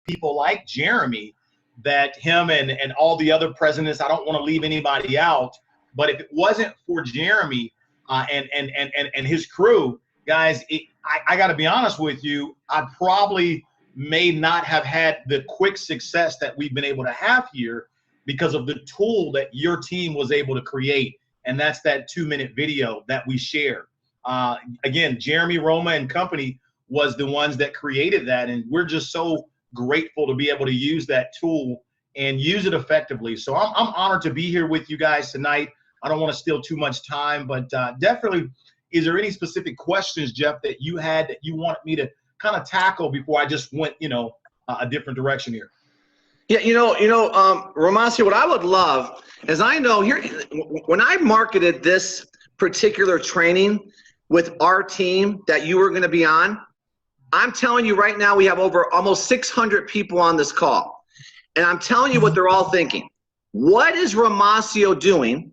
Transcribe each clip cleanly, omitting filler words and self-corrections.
people like Jeremy that him and all the other presidents, I don't want to leave anybody out, but if it wasn't for Jeremy and his crew, guys, I got to be honest with you, I probably may not have had the quick success that we've been able to have here because of the tool that your team was able to create, and that's that 2-minute video that we share. Again, Jeremy, Roma, and company was the ones that created that, and we're just so grateful to be able to use that tool and use it effectively. So I'm honored to be here with you guys tonight. I don't want to steal too much time, but definitely, is there any specific questions, Jeff, that you had that you wanted me to kind of tackle before I just went, a different direction here? Yeah, Romacio, what I would love is, I know here, when I marketed this particular training with our team that you were going to be on, I'm telling you right now, we have over almost 600 people on this call. And I'm telling you what they're all thinking. What is Romacio doing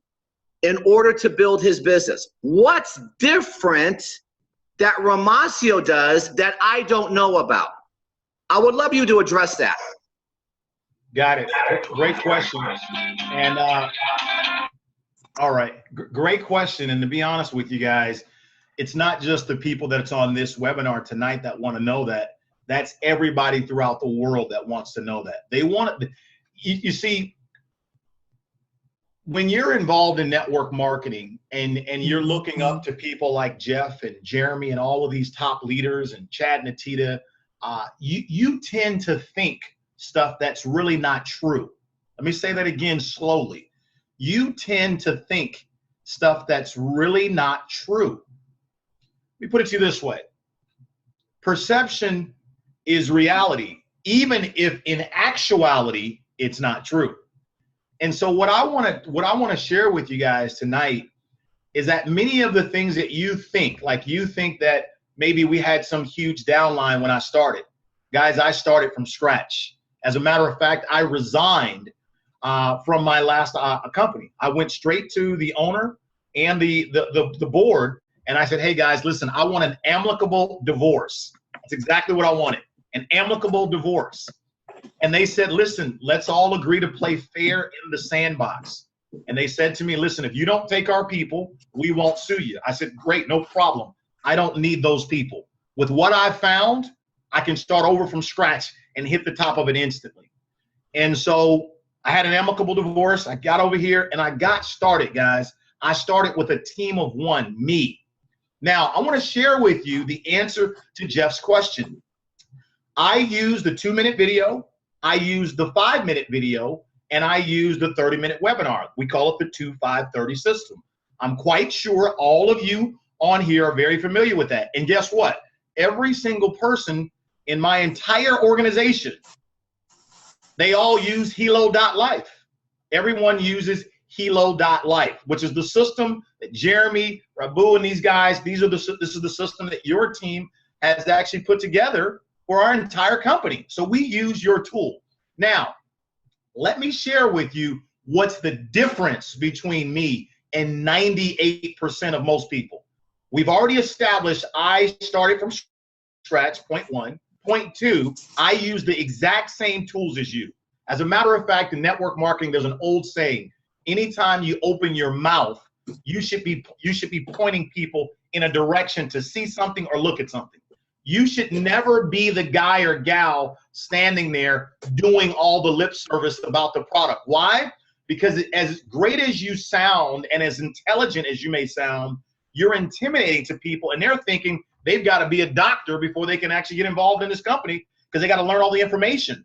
in order to build his business? What's different that Romacio does that I don't know about? I would love you to address that. Got it. Great question. And all right, great question. And to be honest with you guys, it's not just the people that's on this webinar tonight that want to know that. That's everybody throughout the world that wants to know that. They want it. You see, when you're involved in network marketing and you're looking up to people like Jeff and Jeremy and all of these top leaders and Chad and Atita, you tend to think stuff that's really not true. Let me say that again slowly. You tend to think stuff that's really not true. Let me put it to you this way. Perception is reality, even if in actuality it's not true. And so what I want to share with you guys tonight is that many of the things that you think, like you think that maybe we had some huge downline when I started. Guys, I started from scratch. As a matter of fact, I resigned from my last company. I went straight to the owner and the board, and I said, hey guys, listen, I want an amicable divorce. That's exactly what I wanted, an amicable divorce. And they said, listen, let's all agree to play fair in the sandbox. And they said to me, listen, if you don't take our people, we won't sue you. I said, great, no problem. I don't need those people. With what I found, I can start over from scratch and hit the top of it instantly. And so I had an amicable divorce. I got over here and I got started, guys. I started with a team of one, me. Now, I want to share with you the answer to Jeff's question. I used the 2-minute video, I used the 5-minute video, and I used the 30-minute webinar. We call it the 2-5-30 system. I'm quite sure all of you on here are very familiar with that. And guess what? Every single person in my entire organization, they all use Hilo.life. Everyone uses Hilo.life, which is the system that Jeremy, Rabu, and these guys, this is the system that your team has actually put together for our entire company. So we use your tool. Now, let me share with you what's the difference between me and 98% of most people. We've already established I started from scratch, point one. Point two, I use the exact same tools as you. As a matter of fact, in network marketing, there's an old saying, anytime you open your mouth, you should be pointing people in a direction to see something or look at something. You should never be the guy or gal standing there doing all the lip service about the product. Why? Because as great as you sound and as intelligent as you may sound, you're intimidating to people, and they're thinking they've got to be a doctor before they can actually get involved in this company because they got to learn all the information.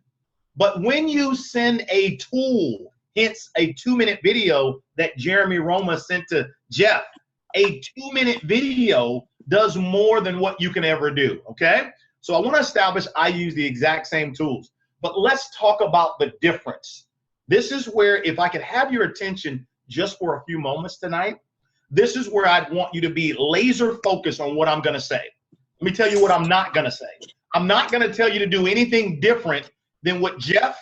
But when you send a tool, hence a 2-minute video that Jeremy Roma sent to Jeff, a 2-minute video does more than what you can ever do, okay? So I want to establish I use the exact same tools. But let's talk about the difference. This is where, if I could have your attention just for a few moments tonight, this is where I'd want you to be laser focused on what I'm going to say. Let me tell you what I'm not going to say. I'm not going to tell you to do anything different than what Jeff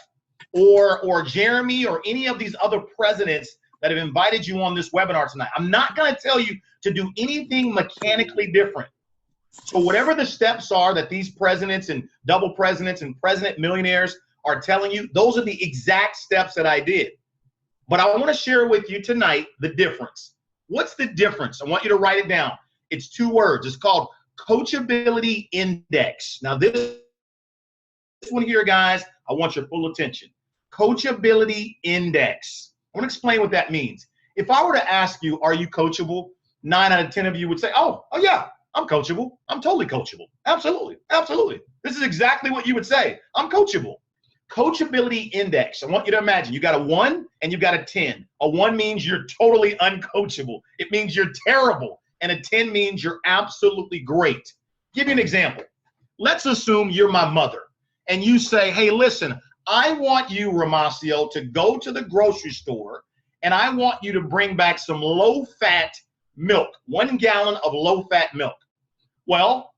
or Jeremy or any of these other presidents that have invited you on this webinar tonight. I'm not going to tell you to do anything mechanically different. So whatever the steps are that these presidents and double presidents and president millionaires are telling you, those are the exact steps that I did. But I want to share with you tonight the difference. What's the difference? I want you to write it down. It's 2 words. It's called Coachability Index. Now this one here, guys, I want your full attention. Coachability Index. I want to explain what that means. If I were to ask you, are you coachable? 9 out of 10 of you would say, oh yeah, I'm coachable. I'm totally coachable. Absolutely. Absolutely. This is exactly what you would say. I'm coachable. Coachability Index. I want you to imagine you got a 1 and you got a 10. A 1 means you're totally uncoachable. It means you're terrible. And a 10 means you're absolutely great. Give you an example. Let's assume you're my mother and you say, hey, listen, I want you, Romacio, to go to the grocery store and I want you to bring back some low-fat milk, 1 gallon of low-fat milk. Well,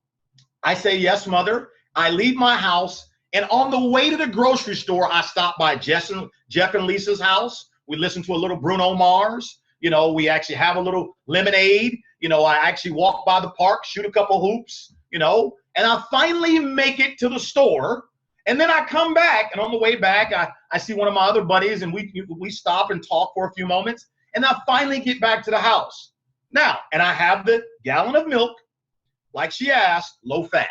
I say, yes, mother. I leave my house, and on the way to the grocery store, I stop by Jeff and Lisa's house. We listen to a little Bruno Mars. You know, we actually have a little lemonade. You know, I actually walk by the park, shoot a couple hoops, you know, and I finally make it to the store. And then I come back, and on the way back, I see one of my other buddies, and we stop and talk for a few moments, and I finally get back to the house. Now, and I have the gallon of milk, like she asked, low fat.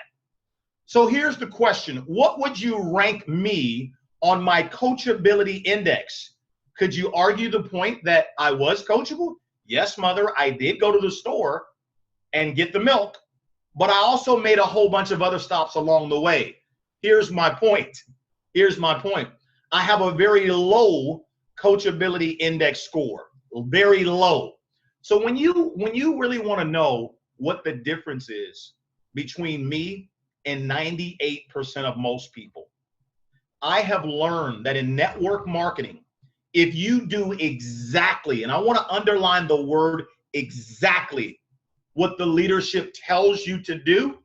So here's the question. What would you rank me on my coachability index? Could you argue the point that I was coachable? Yes, mother, I did go to the store and get the milk, but I also made a whole bunch of other stops along the way. Here's my point. Here's my point. I have a very low coachability index score, very low. So when you really want to know what the difference is between me and 98% of most people, I have learned that in network marketing, if you do exactly, and I want to underline the word exactly, what the leadership tells you to do,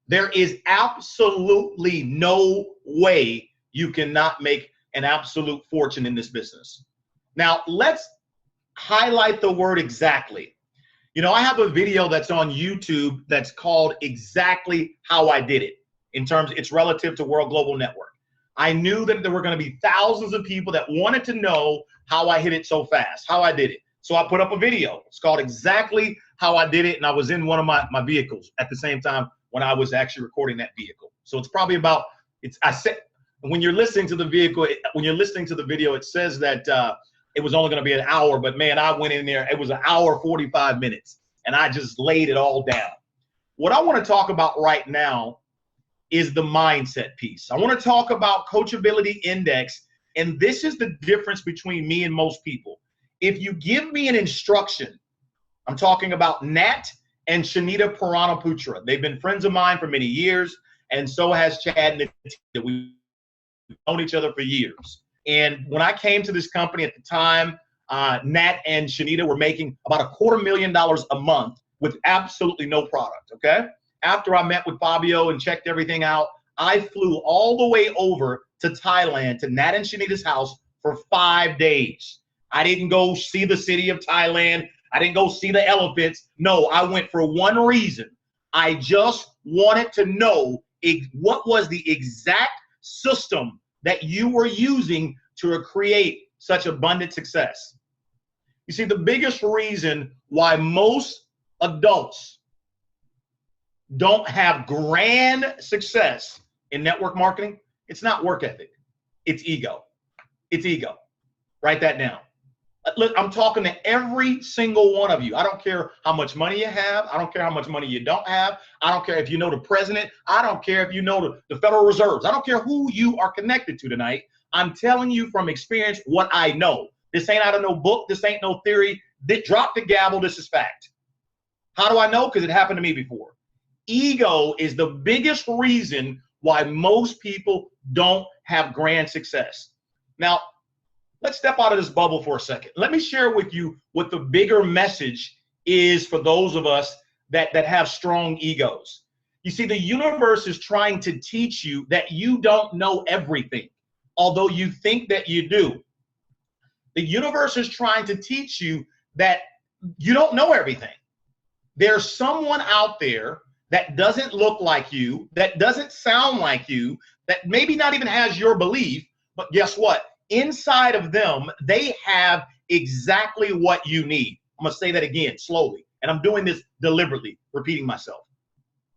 there is absolutely no way you cannot make an absolute fortune in this business. Now, let's highlight the word exactly. You know, I have a video that's on YouTube that's called Exactly How I Did It. In terms, it's relative to World Global Network. I knew that there were going to be thousands of people that wanted to know how I hit it so fast, how I did it. So I put up a video. It's called Exactly How I Did It, and I was in one of my vehicles at the same time when I was actually recording that vehicle. So it's probably about, I said, when you're listening to the vehicle, when you're listening to the video, it says that it was only going to be an hour, but man, I went in there, it was an hour, 45 minutes, and I just laid it all down. What I want to talk about right now is the mindset piece. I want to talk about coachability index, and this is the difference between me and most people. If you give me an instruction, I'm talking about Nat and Shanita Purana-Putra. They've been friends of mine for many years, and so has Chad and Natia. We've known each other for years. And when I came to this company at the time, Nat and Shanita were making about $250,000 a month with absolutely no product, okay? After I met with Fabio and checked everything out, I flew all the way over to Thailand, to Nat and Shanita's house for 5 days. I didn't go see the city of Thailand. I didn't go see the elephants. No, I went for one reason. I just wanted to know what was the exact system that you were using to create such abundant success. You see, the biggest reason why most adults don't have grand success in network marketing, it's not work ethic, it's ego. It's ego. Write that down. Look, I'm talking to every single one of you. I don't care how much money you have. I don't care how much money you don't have. I don't care if you know the president. I don't care if you know the Federal Reserves. I don't care who you are connected to tonight. I'm telling you from experience what I know. This ain't out of no book. This ain't no theory. Drop the gavel. This is fact. How do I know? Because it happened to me before. Ego is the biggest reason why most people don't have grand success. Now, let's step out of this bubble for a second. Let me share with you what the bigger message is for those of us that have strong egos. You see, the universe is trying to teach you that you don't know everything, although you think that you do. The universe is trying to teach you that you don't know everything. There's someone out there that doesn't look like you, that doesn't sound like you, that maybe not even has your belief, but guess what? Inside of them, they have exactly what you need. I'm going to say that again slowly, and I'm doing this deliberately, repeating myself.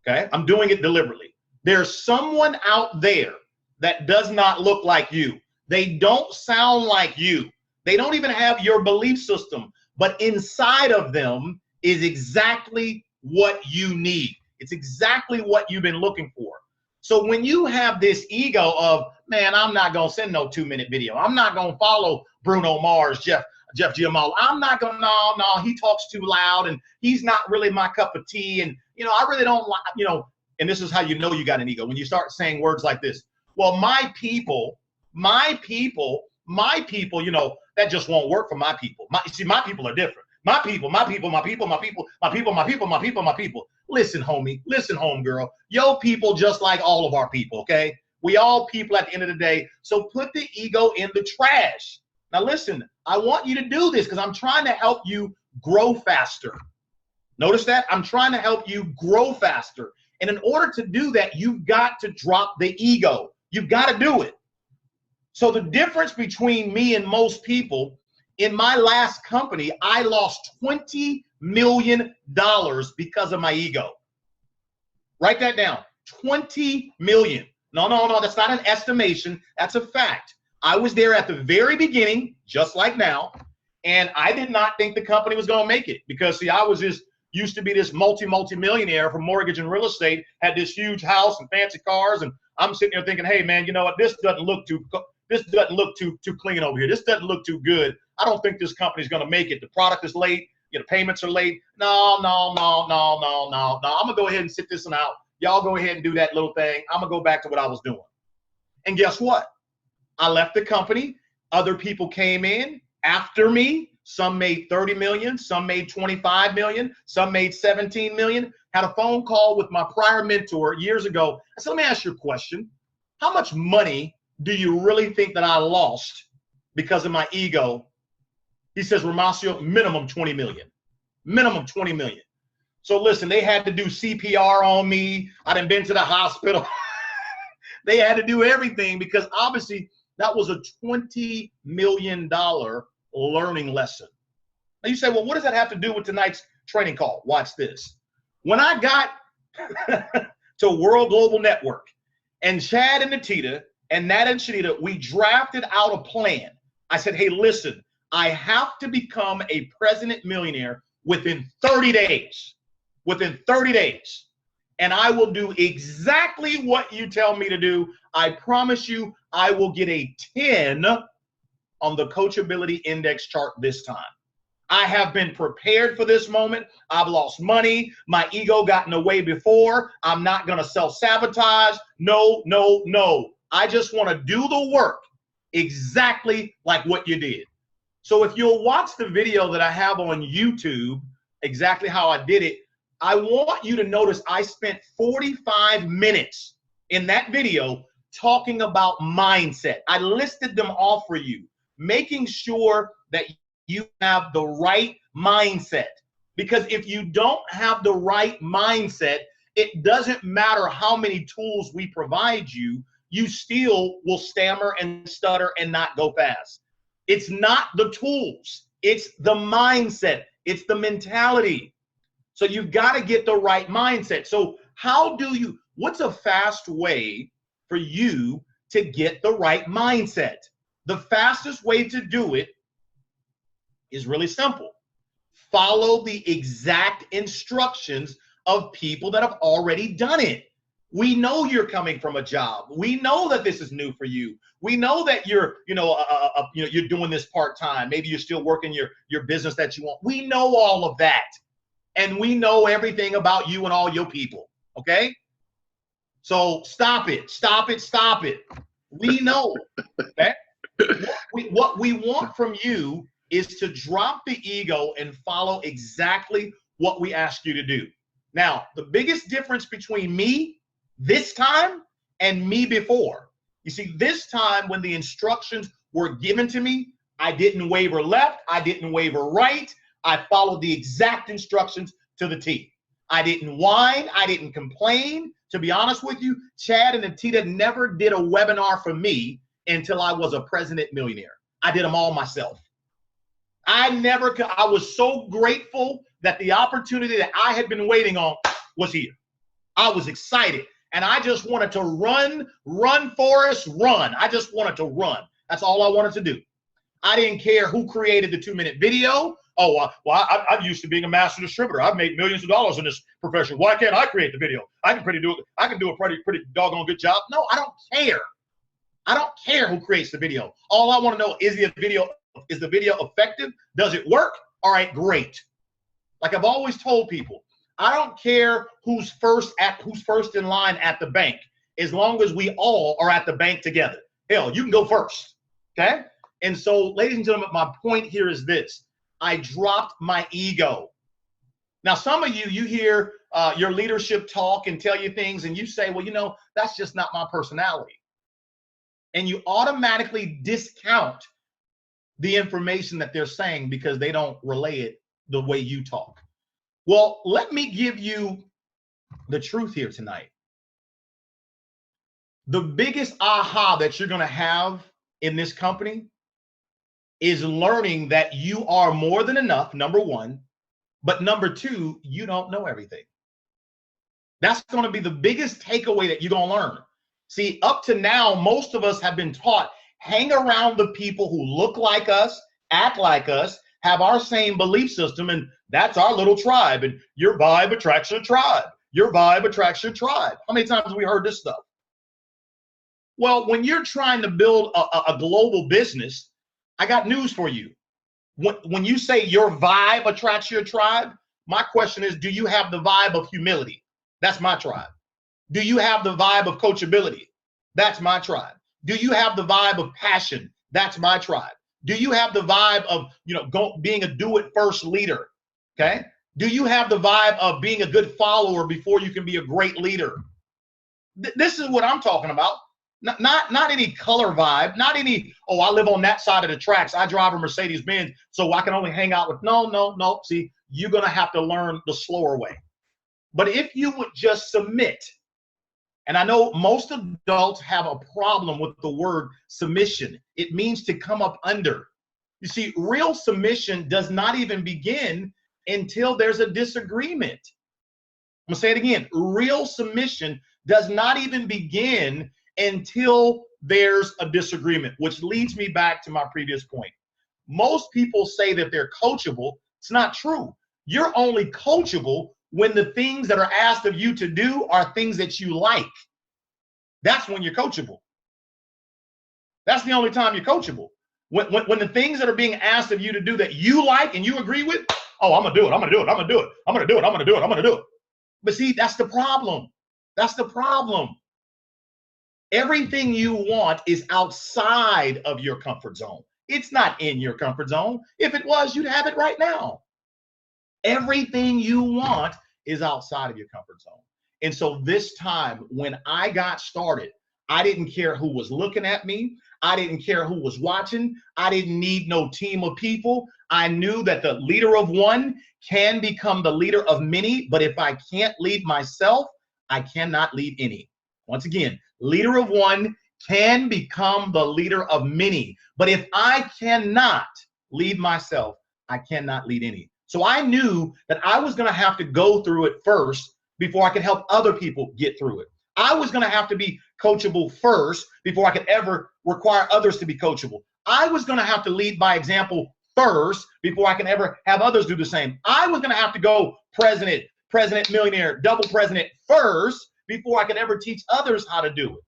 Okay? I'm doing it deliberately. There's someone out there that does not look like you. They don't sound like you. They don't even have your belief system, but inside of them is exactly what you need. It's exactly what you've been looking for. So when you have this ego of, man, I'm not going to send no 2-minute video. I'm not going to follow Bruno Mars, Jeff Giammolo. I'm not going to, no, he talks too loud and he's not really my cup of tea. And, I really don't like, and this is how you know you got an ego. When you start saying words like this, well, my people, that just won't work for my people. My people are different. My people. Listen, homie. Listen, homegirl. Yo people just like all of our people, okay? We all people at the end of the day. So put the ego in the trash. Now listen, I want you to do this because I'm trying to help you grow faster. Notice that? I'm trying to help you grow faster. And in order to do that, you've got to drop the ego. You've got to do it. So the difference between me and most people, in my last company, I lost $20 million because of my ego. Write that down. 20 million. No, that's not an estimation. That's a fact. I was there at the very beginning, just like now, and I did not think the company was going to make it because, see, I was used to be this multi-millionaire from mortgage and real estate, had this huge house and fancy cars, and I'm sitting there thinking, hey, man, you know what? This doesn't look too clean over here. This doesn't look too good. I don't think this company's going to make it. The product is late. The payments are late. No. I'm going to go ahead and sit this one out. Y'all go ahead and do that little thing. I'm going to go back to what I was doing. And guess what? I left the company. Other people came in after me. Some made 30 million. Some made 25 million. Some made 17 million. Had a phone call with my prior mentor years ago. I said, let me ask you a question. How much money do you really think that I lost because of my ego? He says, Romacio, minimum 20 million. Minimum 20 million. So listen, they had to do CPR on me. I done been to the hospital. They had to do everything because obviously that was a $20 million learning lesson. Now you say, well, what does that have to do with tonight's training call? Watch this. When I got to World Global Network and Chad and Natita and Nat and Shanita, we drafted out a plan. I said, hey, listen, I have to become a president millionaire within 30 days. Within 30 days. And I will do exactly what you tell me to do. I promise you, I will get a 10 on the coachability index chart this time. I have been prepared for this moment. I've lost money. My ego got in the way before. I'm not going to self-sabotage. No. I just want to do the work exactly like what you did. So if you'll watch the video that I have on YouTube, exactly how I did it, I want you to notice I spent 45 minutes in that video talking about mindset. I listed them all for you, making sure that you have the right mindset. Because if you don't have the right mindset, it doesn't matter how many tools we provide you, you still will stammer and stutter and not go fast. It's not the tools, it's the mindset, it's the mentality. So you've got to get the right mindset. So what's a fast way for you to get the right mindset? The fastest way to do it is really simple. Follow the exact instructions of people that have already done it. We know you're coming from a job. We know that this is new for you. We know that you're doing this part-time. Maybe you're still working your business that you want. We know all of that. And we know everything about you and all your people, okay? So stop it. We know, okay? What we want from you is to drop the ego and follow exactly what we ask you to do. Now, the biggest difference between me this time and me before, you see, this time when the instructions were given to me, I didn't waver left, I didn't waver right. I followed the exact instructions to the T. I didn't whine. I didn't complain. To be honest with you, Chad and Anita never did a webinar for me until I was a president millionaire. I did them all myself. I was so grateful that the opportunity that I had been waiting on was here. I was excited. And I just wanted to run, Forrest, run. I just wanted to run. That's all I wanted to do. I didn't care who created the 2-minute video. Oh, well, I'm used to being a master distributor. I've made millions of dollars in this profession. Why can't I create the video? I can do a pretty doggone good job. No, I don't care. I don't care who creates the video. All I want to know is the video effective? Does it work? All right, great. Like I've always told people, I don't care who's first in line at the bank, as long as we all are at the bank together. Hell, you can go first. Okay? And so, ladies and gentlemen, my point here is this. I dropped my ego. Now, some of you hear your leadership talk and tell you things, and you say, well, you know, that's just not my personality. And you automatically discount the information that they're saying because they don't relay it the way you talk. Well, let me give you the truth here tonight. The biggest aha that you're going to have in this company is learning that you are more than enough, number one, but number two, you don't know everything. That's going to be the biggest takeaway that you're going to learn. See, up to now, most of us have been taught, hang around the people who look like us, act like us, have our same belief system, and that's our little tribe. And your vibe attracts your tribe. Your vibe attracts your tribe. How many times have we heard this stuff? Well, when you're trying to build a global business, I got news for you. When you say your vibe attracts your tribe, my question is, do you have the vibe of humility? That's my tribe. Do you have the vibe of coachability? That's my tribe. Do you have the vibe of passion? That's my tribe. Do you have the vibe of, being a do-it-first leader? Okay. Do you have the vibe of being a good follower before you can be a great leader? This is what I'm talking about. Not any color vibe, not any, oh, I live on that side of the tracks. I drive a Mercedes-Benz, so I can only hang out with, no. See, you're going to have to learn the slower way. But if you would just submit, and I know most adults have a problem with the word submission. It means to come up under. You see, real submission does not even begin until there's a disagreement. I'm going to say it again. Real submission does not even begin until there's a disagreement, which leads me back to my previous point. Most people say that they're coachable. It's not true. You're only coachable when the things that are asked of you to do are things that you like. That's when you're coachable. That's the only time you're coachable. When the things that are being asked of you to do that you like and you agree with, oh, I'm going to do it. I'm going to do it. I'm going to do it. I'm going to do it. I'm going to do it. I'm going to do it. But see, that's the problem. That's the problem. Everything you want is outside of your comfort zone. It's not in your comfort zone. If it was, you'd have it right now. Everything you want is outside of your comfort zone. And so this time when I got started, I didn't care who was looking at me. I didn't care who was watching. I didn't need no team of people. I knew that the leader of one can become the leader of many, but if I can't lead myself, I cannot lead any. Once again, leader of one can become the leader of many, but if I cannot lead myself, I cannot lead any. So I knew that I was going to have to go through it first before I could help other people get through it. I was going to have to be coachable first before I could ever require others to be coachable. I was going to have to lead by example first before I can ever have others do the same. I was going to have to go president, millionaire, double president first before I could ever teach others how to do it.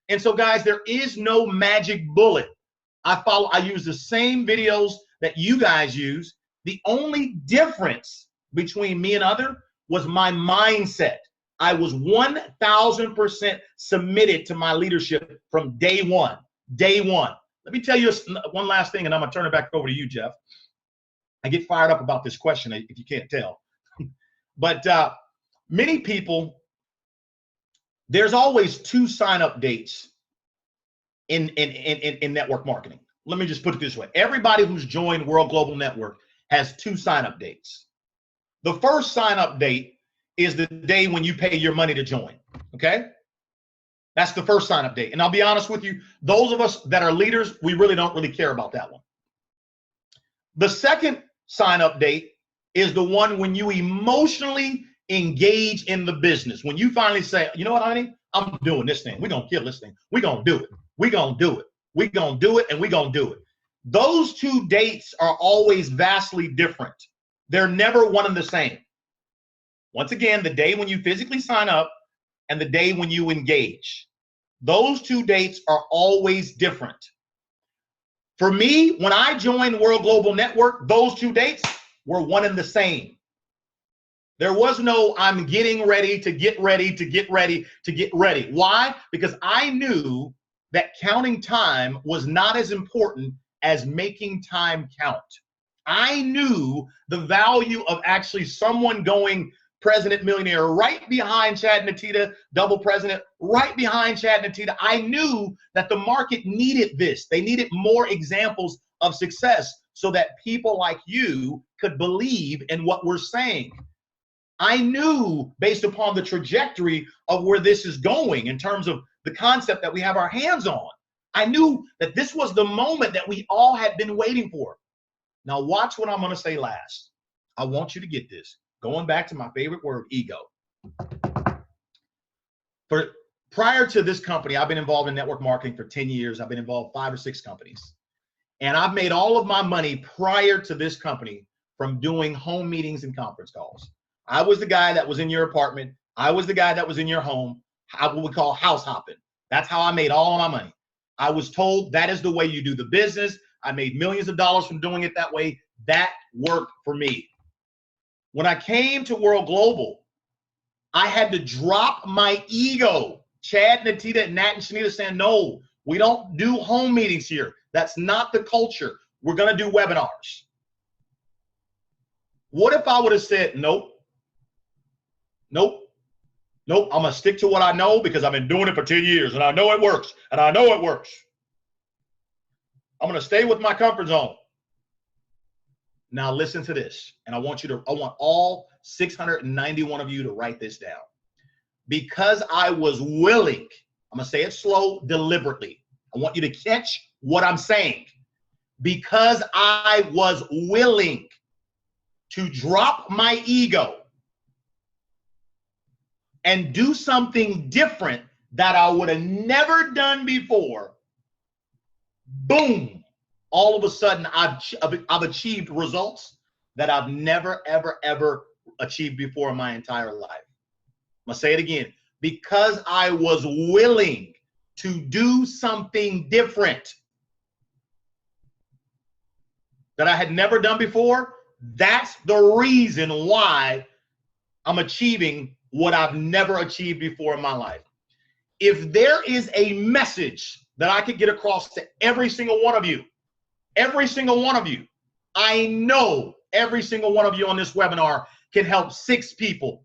And so, guys, there is no magic bullet. I use the same videos that you guys use. The only difference between me and other was my mindset. I was 1,000% submitted to my leadership from day one. Day one. Let me tell you one last thing, and I'm going to turn it back over to you, Jeff. I get fired up about this question, if you can't tell. But many people, there's always 2 sign-up dates in network marketing. Let me just put it this way. Everybody who's joined World Global Network has 2 sign-up dates. The first sign-up date is the day when you pay your money to join, okay? That's the first sign-up date. And I'll be honest with you, those of us that are leaders, we really don't really care about that one. The second sign-up date is the one when you emotionally engage in the business. When you finally say, you know what, honey, I'm doing this thing. We're going to kill this thing. We're going to do it. We're going to do it. We're going to do it, and we're going to do it. Those two dates are always vastly different. They're never one and the same. Once again, the day when you physically sign up and the day when you engage. Those two dates are always different. For me, when I joined World Global Network, those two dates were one and the same. There was no I'm getting ready to get ready to get ready to get ready. Why? Because I knew that counting time was not as important as making time count. I knew the value of actually someone going President Millionaire right behind Chad and Anita, double president, right behind Chad and Anita. I knew that the market needed this. They needed more examples of success so that people like you could believe in what we're saying. I knew based upon the trajectory of where this is going in terms of the concept that we have our hands on. I knew that this was the moment that we all had been waiting for. Now watch what I'm going to say last. I want you to get this. Going back to my favorite word, ego. Prior to this company, I've been involved in network marketing for 10 years. I've been involved in 5 or 6 companies. And I've made all of my money prior to this company from doing home meetings and conference calls. I was the guy that was in your apartment. I was the guy that was in your home. What we call house hopping. That's how I made all of my money. I was told that is the way you do the business. I made millions of dollars from doing it that way. That worked for me. When I came to World Global, I had to drop my ego. Chad, Natita, Nat, and Shanita saying, no, we don't do home meetings here. That's not the culture. We're going to do webinars. What if I would have said, nope, nope, nope, I'm going to stick to what I know because I've been doing it for 10 years and I know it works and I know it works. I'm going to stay with my comfort zone. Now listen to this, and I want all 691 of you to write this down. Because I was willing, I'm gonna say it slow, deliberately. I want you to catch what I'm saying. Because I was willing to drop my ego and do something different that I would have never done before, boom. All of a sudden, I've achieved results that I've never, ever, ever achieved before in my entire life. I'm going to say it again. Because I was willing to do something different that I had never done before, that's the reason why I'm achieving what I've never achieved before in my life. If there is a message that I could get across to every single one of you, I know every single one of you on this webinar can help 6 people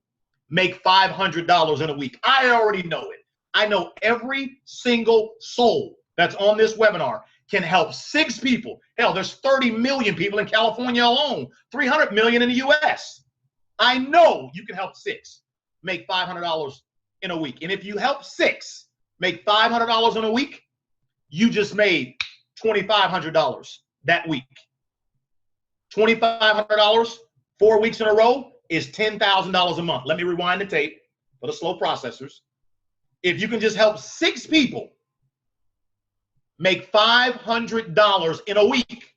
make $500 in a week. I already know it. I know every single soul that's on this webinar can help 6 people. Hell, there's 30 million people in California alone, 300 million in the US. I know you can help 6 make $500 in a week. And if you help 6 make $500 in a week, you just made $2,500 that week. $2,500 4 weeks in a row is $10,000 a month. Let me rewind the tape for the slow processors. If you can just help 6 people make $500 in a week,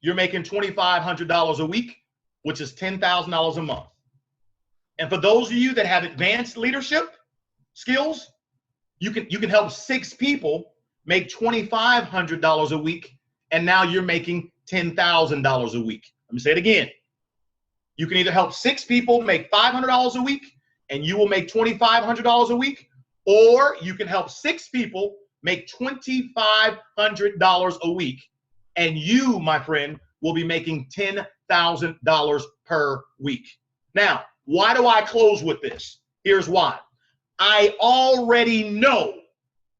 you're making $2,500 a week, which is $10,000 a month. And for those of you that have advanced leadership skills, you can help 6 people make $2,500 a week, and now you're making $10,000 a week. Let me say it again. You can either help 6 people make $500 a week, and you will make $2,500 a week, or you can help 6 people make $2,500 a week, and you, my friend, will be making $10,000 per week. Now, why do I close with this? Here's why. I already know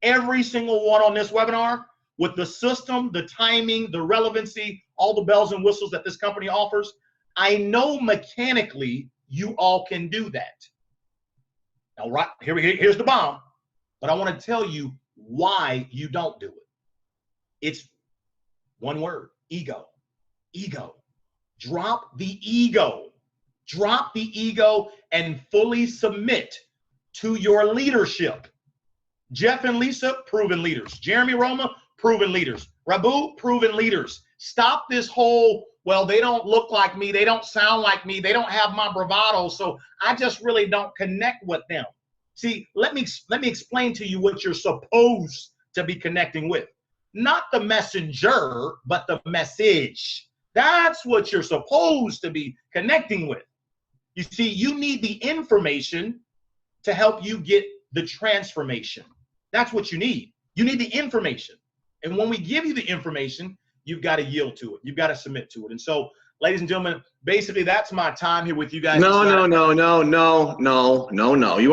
every single one on this webinar with the system, the timing, the relevancy, all the bells and whistles that this company offers. I know mechanically you all can do that. Now, right, here's the bomb. But I want to tell you why you don't do it. It's one word: ego. Ego. Drop the ego. Drop the ego and fully submit to your leadership. Jeff and Lisa, proven leaders. Jeremy, Roma, proven leaders. Rabu, proven leaders. Stop this whole, well, they don't look like me, they don't sound like me, they don't have my bravado, so I just really don't connect with them. See, let me explain to you what you're supposed to be connecting with. Not the messenger, but the message. That's what you're supposed to be connecting with. You see, you need the information to help you get the transformation. That's what you need. You need the information. And when we give you the information, you've got to yield to it. You've got to submit to it. And so, ladies and gentlemen, basically that's my time here with you guys. No. You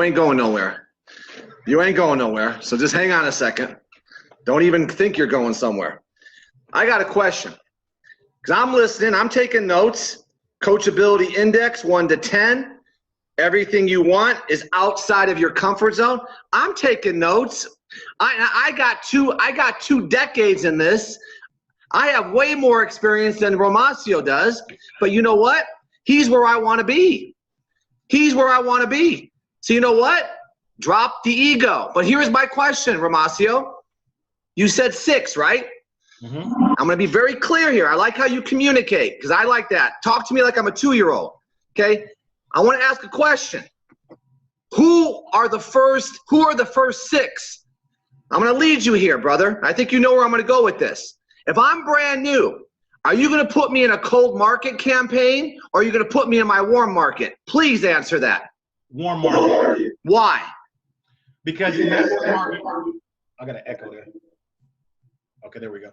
ain't going nowhere. You ain't going nowhere. So just hang on a second. Don't even think you're going somewhere. I got a question. Because I'm listening. I'm taking notes. Coachability index 1 to 10. Everything you want is outside of your comfort zone. I'm taking notes. I got two decades in this. I have way more experience than Romacio does. But you know what? He's where I want to be. He's where I want to be. So you know what? Drop the ego. But here's my question, Romacio. You said 6, right? Mm-hmm. I'm going to be very clear here. I like how you communicate because I like that. Talk to me like I'm a 2-year-old. Okay? I want to ask a question. Who are the first 6? I'm going to lead you here, brother. I think you know where I'm going to go with this. If I'm brand new, are you going to put me in a cold market campaign or are you going to put me in my warm market? Please answer that. Warm market. Why? Because in that warm market, I got an echo there. Okay, there we go.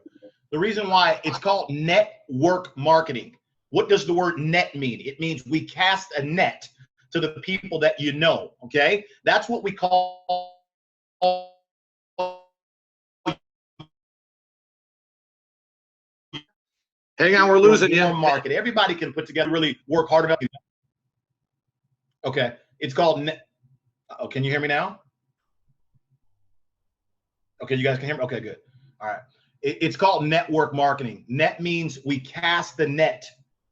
The reason why it's called network marketing. What does the word net mean? It means we cast a net to the people that you know, okay? That's what we call hang on, we're losing you. Market. Everybody can put together, really work hard enough. Okay, it's called net. Oh, can you hear me now? Okay, you guys can hear me? Okay, good. All right. It's called network marketing. Net means we cast the net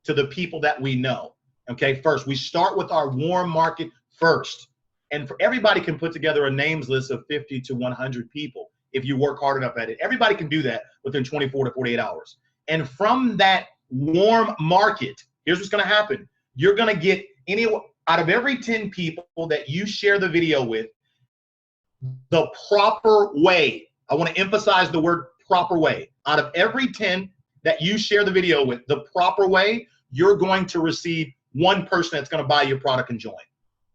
to the people that we know. Okay, first, we start with our warm market first. And for everybody can put together a names list of 50 to 100 people if you work hard enough at it. Everybody can do that within 24 to 48 hours. And from that warm market, here's what's going to happen. You're going to get out of every 10 people that you share the video with, the proper way. I want to emphasize the word proper way. Out of every 10 that you share the video with, the proper way, you're going to receive one person that's going to buy your product and join.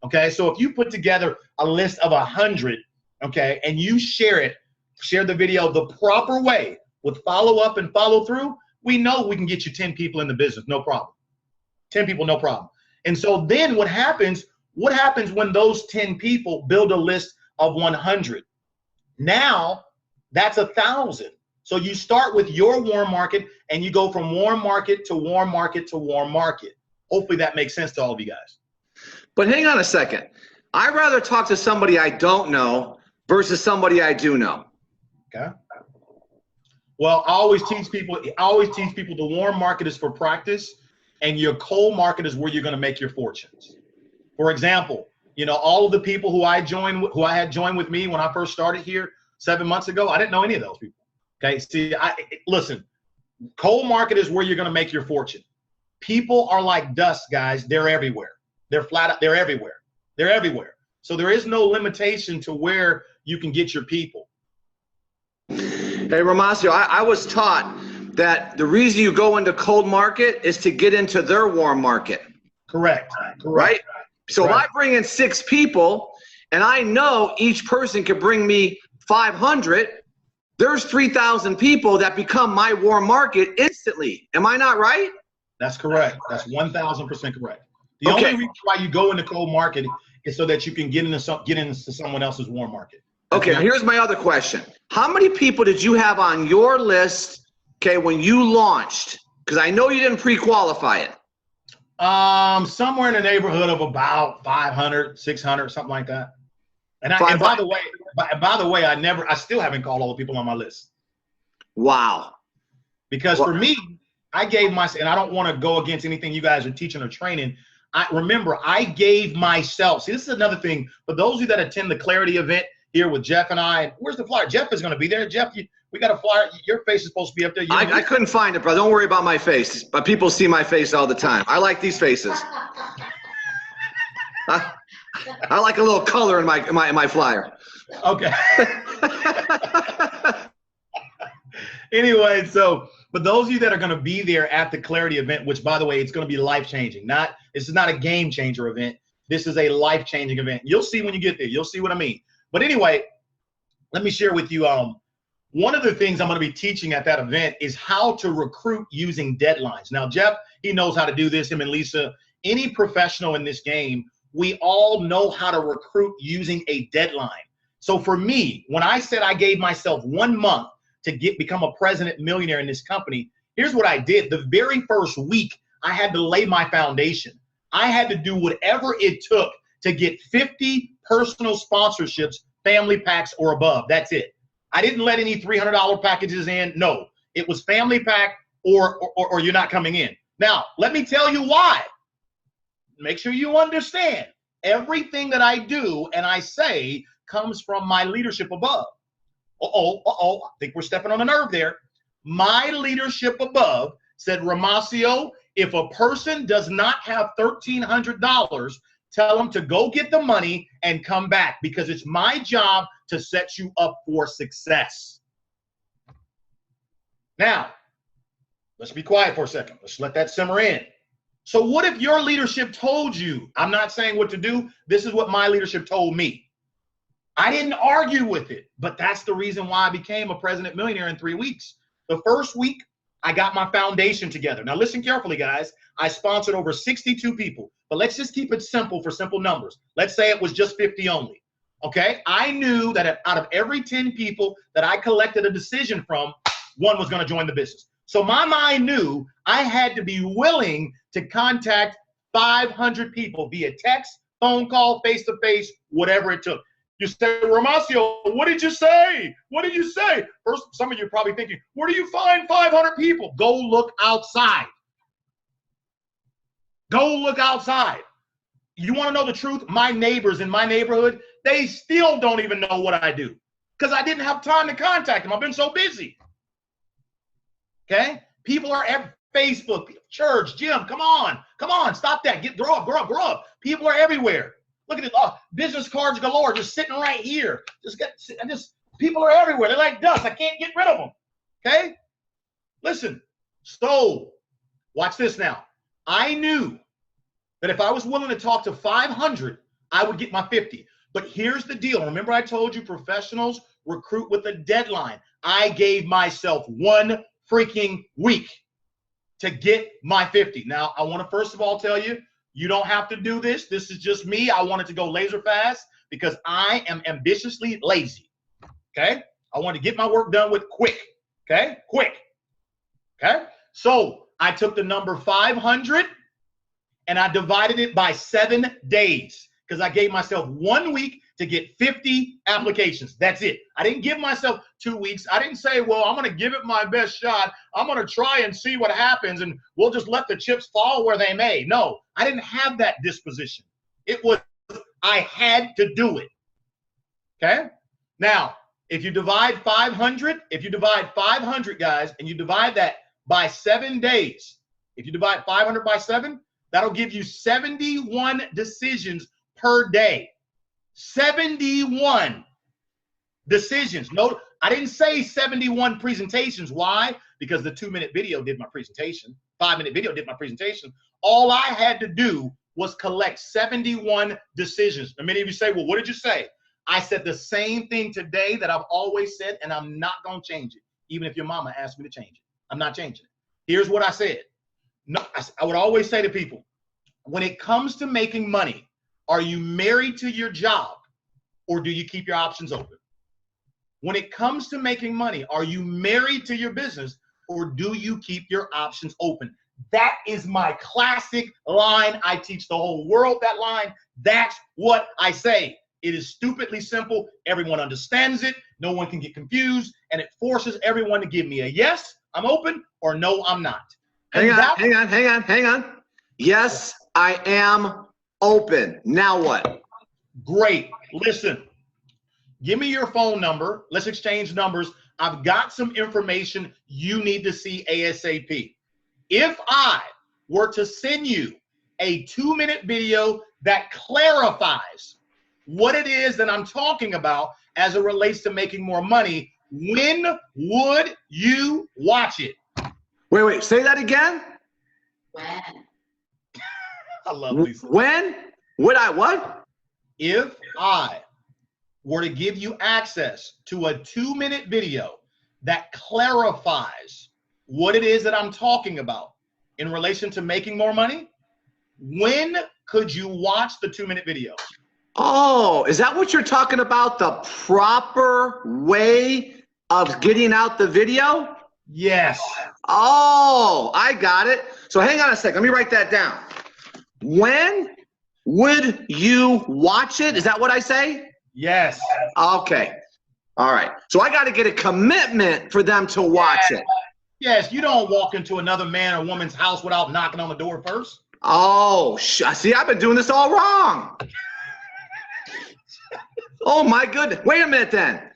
Okay, so if you put together a list of 100, okay, and you share the video the proper way with follow up and follow through, we know we can get you 10 people in the business, no problem. 10 people, no problem. And so then what happens when those 10 people build a list of 100? Now that's 1,000. So you start with your warm market and you go from warm market to warm market to warm market. Hopefully that makes sense to all of you guys. But hang on a second. I'd rather talk to somebody I don't know versus somebody I do know. Okay. Well, I always teach people the warm market is for practice and your cold market is where you're going to make your fortunes. For example, all of the people who I had joined with me when I first started here 7 months ago, I didn't know any of those people. Okay. See, listen, cold market is where you're going to make your fortune. People are like dust, guys. They're everywhere. They're flat out. They're everywhere. They're everywhere. So there is no limitation to where you can get your people. Hey, Romacio, I was taught that the reason you go into cold market is to get into their warm market. Correct. Right? So if I bring in 6 people and I know each person can bring me 500, there's 3,000 people that become my warm market instantly. Am I not right? That's correct. That's 1,000% correct. The only reason why you go into cold market is so that you can get into someone else's warm market. Okay, now here's my other question. How many people did you have on your list, okay, when you launched? Because I know you didn't pre-qualify it. Somewhere in the neighborhood of about 500, 600, something like that. And by the way, I still haven't called all the people on my list. Wow. Because for me, I gave myself, and I don't want to go against anything you guys are teaching or training. I gave myself. See, this is another thing for those of you that attend the Clarity event here with Jeff and I. Where's the flyer? Jeff is going to be there. Jeff, we got a flyer. Your face is supposed to be up there. I couldn't find it, bro. Don't worry about my face. But people see my face all the time. I like these faces. I like a little color in my flyer. Okay. Anyway, so but those of you that are going to be there at the Clarity event, which by the way, it's going to be life-changing. This is not a game changer event. This is a life-changing event. You'll see when you get there. You'll see what I mean. But anyway, let me share with you. One of the things I'm going to be teaching at that event is how to recruit using deadlines. Now, Jeff, he knows how to do this. Him and Lisa, any professional in this game, we all know how to recruit using a deadline. So for me, when I said I gave myself 1 month to become a president millionaire in this company, here's what I did. The very first week, I had to lay my foundation. I had to do whatever it took to get 50 personal sponsorships, family packs or above. That's it. I didn't let any $300 packages in. No, it was family pack or you're not coming in. Now, let me tell you why. Make sure you understand everything that I do and I say comes from my leadership above. I think we're stepping on a nerve there. My leadership above said, Romacio, if a person does not have $1,300, tell them to go get the money and come back because it's my job to set you up for success. Now, let's be quiet for a second. Let's let that simmer in. So what if your leadership told you, I'm not saying what to do, this is what my leadership told me. I didn't argue with it, but that's the reason why I became a president millionaire in 3 weeks. The first week, I got my foundation together. Now listen carefully, guys. I sponsored over 62 people, but let's just keep it simple for simple numbers. Let's say it was just 50 only, okay? I knew that out of every 10 people that I collected a decision from, one was gonna join the business. So my mind knew I had to be willing to contact 500 people via text, phone call, face-to-face, whatever it took. You say, Romacio, what did you say? What did you say? First, some of you are probably thinking, where do you find 500 people? Go look outside. Go look outside. You want to know the truth? My neighbors in my neighborhood, they still don't even know what I do because I didn't have time to contact them. I've been so busy. Okay? People are at Facebook, church, gym. Come on. Come on. Stop that. Grow up. People are everywhere. Look at it. Business cards galore just sitting right here. People are everywhere. They're like dust. I can't get rid of them. Okay? Listen. So, watch this now. I knew that if I was willing to talk to 500, I would get my 50. But here's the deal. Remember I told you professionals recruit with a deadline. I gave myself 1 freaking week to get my 50. Now, I want to first of all tell you, you don't have to do this. This is just me. I wanted to go laser fast because I am ambitiously lazy. Okay? I want to get my work done with quick. Okay? Quick. Okay? So I took the number 500 and I divided it by 7 days because I gave myself 1 week to get 50 applications. That's it. I didn't give myself 2 weeks. I didn't say, well, I'm going to give it my best shot. I'm going to try and see what happens and we'll just let the chips fall where they may. No, I didn't have that disposition. It was, I had to do it. Okay? Now, if you divide 500, guys, and you divide that by 7 days, if you divide 500 by 7, that'll give you 71 decisions per day. 71 decisions. No, I didn't say 71 presentations. Why? Because the 2-minute video did my presentation. 5-minute video did my presentation. All I had to do was collect 71 decisions. And many of you say, well, what did you say? I said the same thing today that I've always said, and I'm not going to change it. Even if your mama asked me to change it. I'm not changing it. Here's what I said. No, I would always say to people, when it comes to making money, are you married to your job or do you keep your options open? When it comes to making money, are you married to your business or do you keep your options open? That is my classic line. I teach the whole world that line. That's what I say. It is stupidly simple. Everyone understands it. No one can get confused. And it forces everyone to give me a yes, I'm open, or no, I'm not. Hang on. Yes, I am open. Now what? Great. Listen, give me your phone number. Let's exchange numbers. I've got some information you need to see ASAP. If I were to send you a 2-minute video that clarifies what it is that I'm talking about as it relates to making more money, when would you watch it? Wait, say that again? When? I love Lisa. When? Would I what? If I were to give you access to a 2-minute video that clarifies what it is that I'm talking about in relation to making more money, when could you watch the 2-minute video? Oh, is that what you're talking about? The proper way of getting out the video? Yes. Oh, I got it. So hang on a second. Let me write that down. When would you watch it? Is that what I say? Yes. Okay. All right. So I got to get a commitment for them to watch it. Yes, you don't walk into another man or woman's house without knocking on the door first. Oh, see, I've been doing this all wrong. Oh, my goodness. Wait a minute then.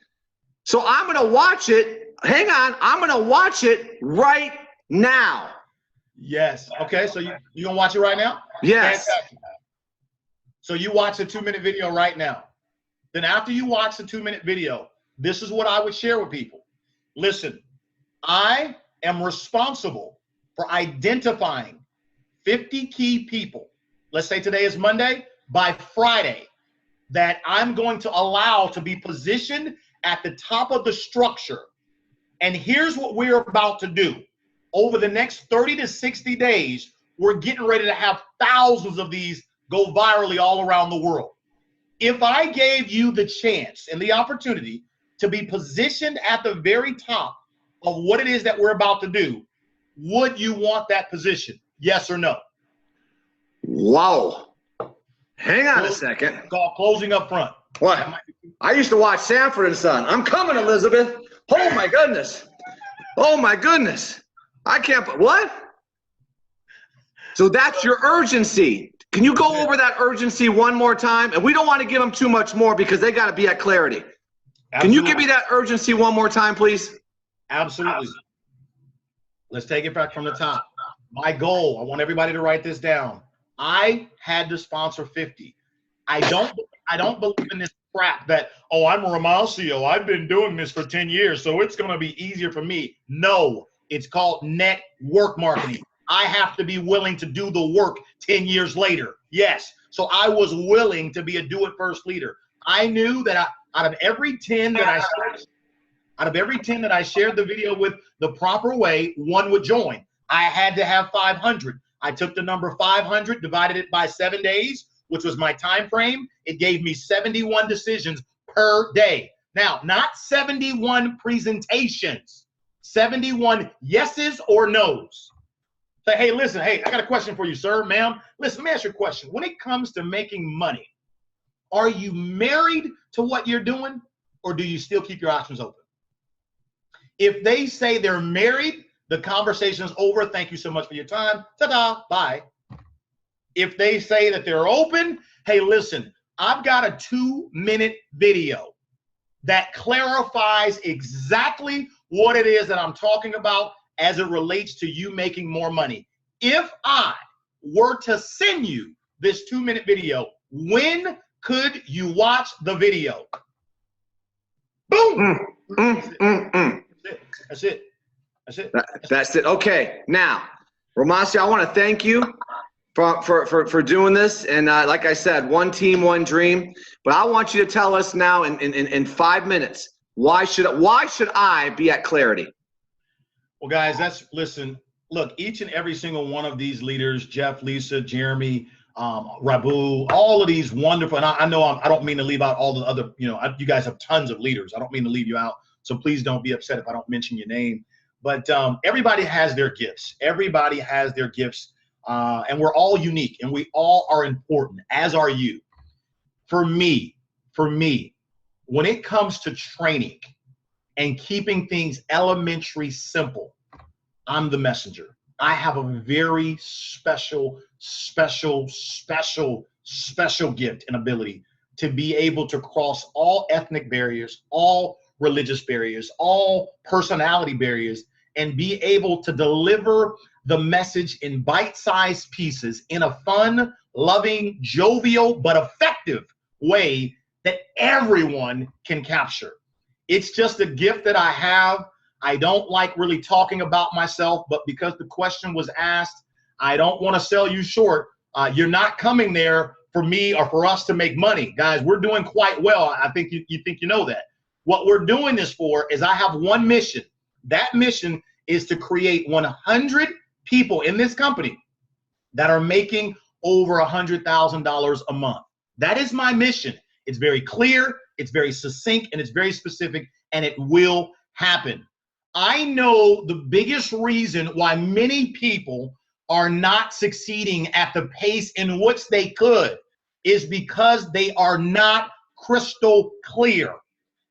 So I'm going to watch it. Hang on. I'm going to watch it right now. Yes. Okay, so you're going to watch it right now? Yes. Fantastic. So you watch the 2-minute video right now. Then after you watch the 2-minute video, this is what I would share with people. Listen, I am responsible for identifying 50 key people. Let's say today is Monday. By Friday, that I'm going to allow to be positioned at the top of the structure. And here's what we're about to do. Over the next 30 to 60 days, we're getting ready to have thousands of these go virally all around the world. If I gave you the chance and the opportunity to be positioned at the very top of what it is that we're about to do, would you want that position? Yes or no? Wow. Hang on a second. It's called closing up front. What? I used to watch Sanford and Son. I'm coming, Elizabeth. Oh, my goodness. Oh, my goodness. I can't. What? So that's your urgency. Can you go over that urgency one more time? And we don't want to give them too much more because they got to be at clarity. Absolutely. Can you give me that urgency one more time, please? Absolutely. Let's take it back from the top. My goal, I want everybody to write this down. I had to sponsor 50. I don't believe in this crap that, oh, I'm Romacio. I've been doing this for 10 years, so it's going to be easier for me. No, it's called network marketing. I have to be willing to do the work 10 years later. Yes. So I was willing to be a do-it-first leader. I knew that out of every 10 that I shared the video with the proper way, one would join. I had to have 500. I took the number 500, divided it by 7 days, which was my time frame. It gave me 71 decisions per day. Now, not 71 presentations, 71 yeses or nos. Say, hey, listen, hey, I got a question for you, sir, ma'am. Listen, let me ask you a question. When it comes to making money, are you married to what you're doing, or do you still keep your options open? If they say they're married, the conversation is over. Thank you so much for your time. Ta-da, bye. If they say that they're open, hey, listen, I've got a 2-minute video that clarifies exactly what it is that I'm talking about as it relates to you making more money. If I were to send you this 2-minute video, when could you watch the video? Boom. That's it. That's it. Okay. Now, Romacio, I want to thank you for doing this. And like I said, one team, one dream. But I want you to tell us now in 5 minutes, why should I be at clarity? Well, guys, listen, look, each and every single one of these leaders, Jeff, Lisa, Jeremy, Rabu, all of these wonderful, and I know I don't mean to leave out all the other, you guys have tons of leaders. I don't mean to leave you out. So please don't be upset if I don't mention your name. But everybody has their gifts. Everybody has their gifts. And we're all unique, and we all are important, as are you. For me, when it comes to training and keeping things elementary simple, I'm the messenger. I have a very special gift and ability to be able to cross all ethnic barriers, all religious barriers, all personality barriers, and be able to deliver the message in bite-sized pieces in a fun, loving, jovial, but effective way that everyone can capture. It's just a gift that I have. I don't like really talking about myself, but because the question was asked, I don't want to sell you short. You're not coming there for me or for us to make money. Guys, we're doing quite well. I think you think you know that. What we're doing this for is I have one mission. That mission is to create 100 people in this company that are making over $100,000 a month. That is my mission. It's very clear, it's very succinct, and it's very specific, and it will happen. I know the biggest reason why many people are not succeeding at the pace in which they could is because they are not crystal clear.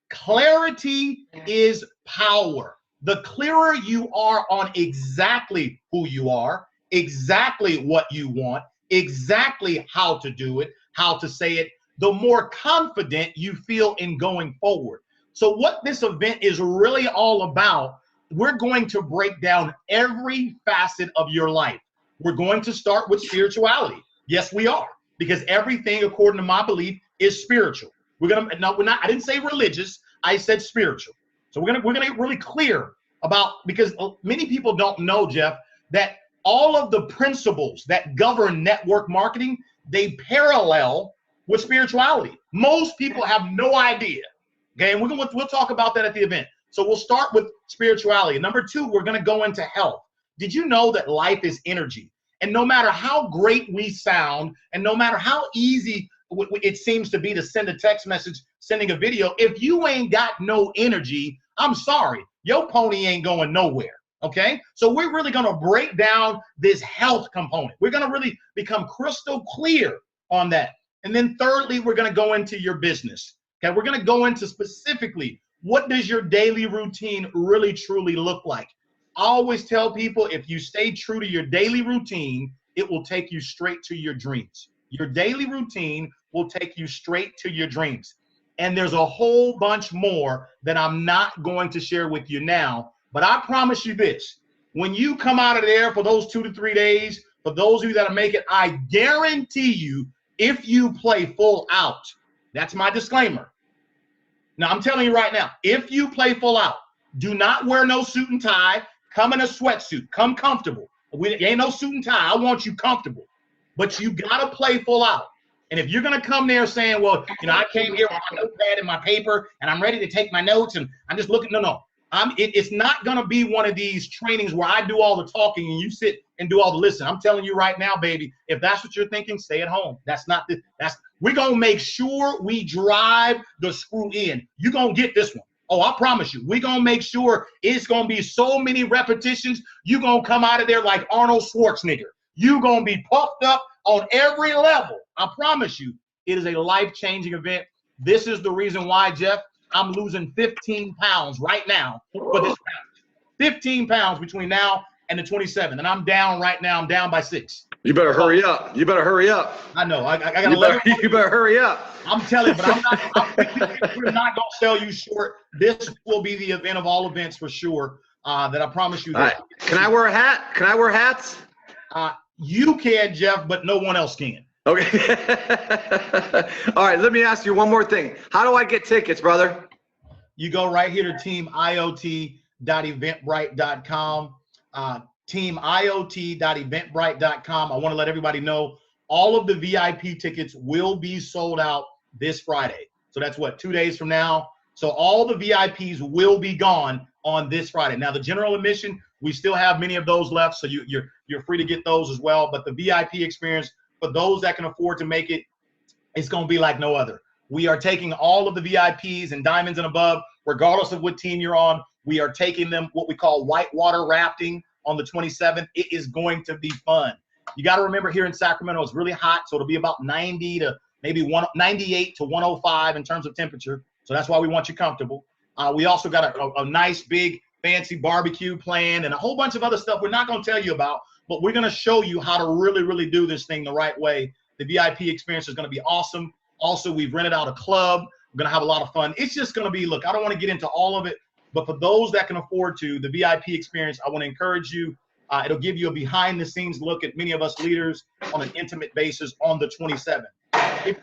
Clarity is power. The clearer you are on exactly who you are, exactly what you want, exactly how to do it, how to say it, the more confident you feel in going forward. So what this event is really all about, we're going to break down every facet of your life. We're going to start with spirituality. Yes, we are, because everything, according to my belief, is spiritual. We're not. I didn't say religious. I said spiritual. So we're gonna get really clear about, because many people don't know, Jeff, that all of the principles that govern network marketing, they parallel with spirituality. Most people have no idea. Okay, and we'll talk about that at the event. So we'll start with spirituality. Number two, we're going to go into health. Did you know that life is energy? And no matter how great we sound, and no matter how easy it seems to be to send a text message, sending a video, if you ain't got no energy, I'm sorry, your pony ain't going nowhere. Okay, so we're really going to break down this health component. We're going to really become crystal clear on that. And then thirdly, we're going to go into your business. Okay, we're going to go into specifically, what does your daily routine really truly look like? I always tell people, if you stay true to your daily routine, it will take you straight to your dreams. Your daily routine will take you straight to your dreams. And there's a whole bunch more that I'm not going to share with you now. But I promise you this, when you come out of there for those 2 to 3 days, for those of you that make it, I guarantee you, if you play full out, that's my disclaimer. Now, I'm telling you right now, if you play full out, do not wear no suit and tie. Come in a sweatsuit. Come comfortable. Ain't no suit and tie. I want you comfortable. But you got to play full out. And if you're going to come there saying, well, I came here with my notepad and my paper, and I'm ready to take my notes, and I'm just looking, no. It's not going to be one of these trainings where I do all the talking and you sit and do all the listening. I'm telling you right now, baby, if that's what you're thinking, stay at home. We're going to make sure we drive the screw in. You're going to get this one. Oh, I promise you. We're going to make sure it's going to be so many repetitions. You're going to come out of there like Arnold Schwarzenegger. You're going to be puffed up on every level. I promise you, it is a life-changing event. This is the reason why, Jeff, I'm losing 15 pounds right now for this challenge. 15 pounds between now and the 27th. And I'm down right now. I'm down by 6. You better hurry up. You better hurry up. I know. I got to You better hurry up. I'm telling you, but we're not going to sell you short. This will be the event of all events for sure, that I promise you. Right. Can I wear a hat? Can I wear hats? You can, Jeff, but no one else can. Okay. All right. Let me ask you one more thing. How do I get tickets, brother? You go right here to teamiot.eventbrite.com. Teamiot.eventbrite.com. I want to let everybody know all of the VIP tickets will be sold out this Friday. So that's what, 2 days from now. So all the VIPs will be gone on this Friday. Now the general admission, we still have many of those left, so you're free to get those as well. But the VIP experience, for those that can afford to make it, it's going to be like no other. We are taking all of the VIPs and diamonds and above, regardless of what team you're on. We are taking them what we call whitewater rafting on the 27th. It is going to be fun. You got to remember, here in Sacramento, it's really hot, so it'll be about 90 to maybe 98 to 105 in terms of temperature. So that's why we want you comfortable. We also got a nice, big, fancy barbecue plan and a whole bunch of other stuff we're not going to tell you about, but we're going to show you how to really, really do this thing the right way. The VIP experience is going to be awesome. Also, we've rented out a club. We're going to have a lot of fun. It's just going to be, look, I don't want to get into all of it, but for those that can afford to, the VIP experience, I want to encourage you. It'll give you a behind-the-scenes look at many of us leaders on an intimate basis on the 27th.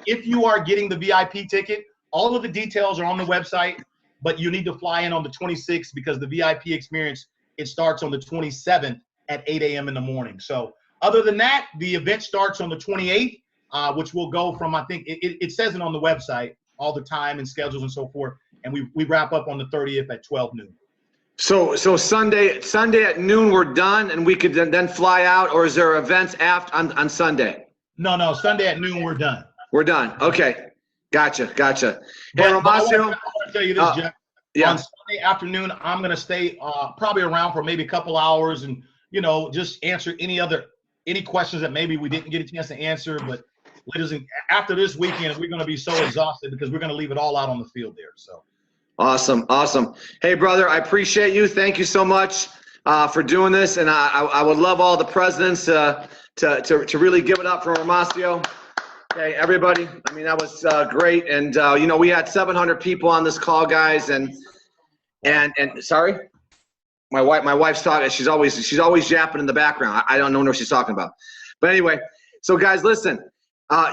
If you are getting the VIP ticket, all of the details are on the website, but you need to fly in on the 26th because the VIP experience, it starts on the 27th at 8 a.m. in the morning. So other than that, the event starts on the 28th, which will go from, I think, it says it on the website, all the time and schedules and so forth, and we wrap up on the 30th at 12 noon. So Sunday at noon we're done, and we could then fly out, or is there events after on Sunday? No, Sunday at noon we're done. We're done. Okay, gotcha. Hey, Romacio, I want to tell you this, Jeff. Yeah. On Sunday afternoon, I'm going to stay probably around for maybe a couple hours, and just answer any questions that maybe we didn't get a chance to answer. But ladies, after this weekend, we're going to be so exhausted because we're going to leave it all out on the field there. So. Awesome. Hey, brother, I appreciate you. Thank you so much for doing this, and I would love all the presidents to really give it up for Romacio. Okay, everybody. I mean, that was great, and we had 700 people on this call, guys, and sorry, my wife's talking. She's always yapping in the background. I don't know what she's talking about, but anyway. So, guys, listen.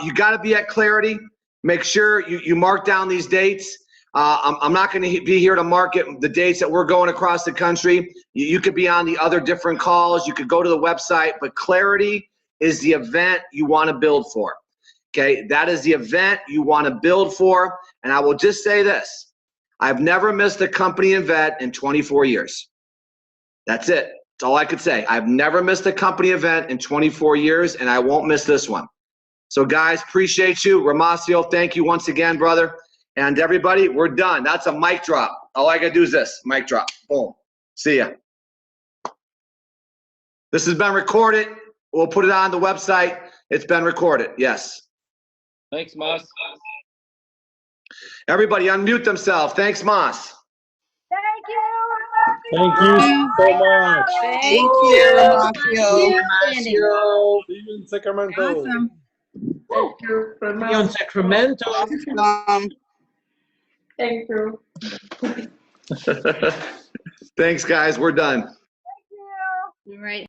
You got to be at Clarity. Make sure you mark down these dates. I'm not going to be here to market the dates that we're going across the country. You could be on the other different calls. You could go to the website, but Clarity is the event you want to build for. Okay, that is the event you want to build for. And I will just say this. I've never missed a company event in 24 years. That's it. That's all I could say. I've never missed a company event in 24 years, and I won't miss this one. So, guys, appreciate you. Romacio, thank you once again, brother. And everybody, we're done. That's a mic drop. All I got to do is this. Mic drop. Boom. See ya. This has been recorded. We'll put it on the website. It's been recorded. Yes. Thanks, Moss. Everybody unmute themselves. Thanks, Moss. Thank you. Thank you so much. Thank you, Romacio. See you in Sacramento. Awesome. Thank you so much. See you in Sacramento. Thank you. Thanks, guys. We're done. Thank you. All right.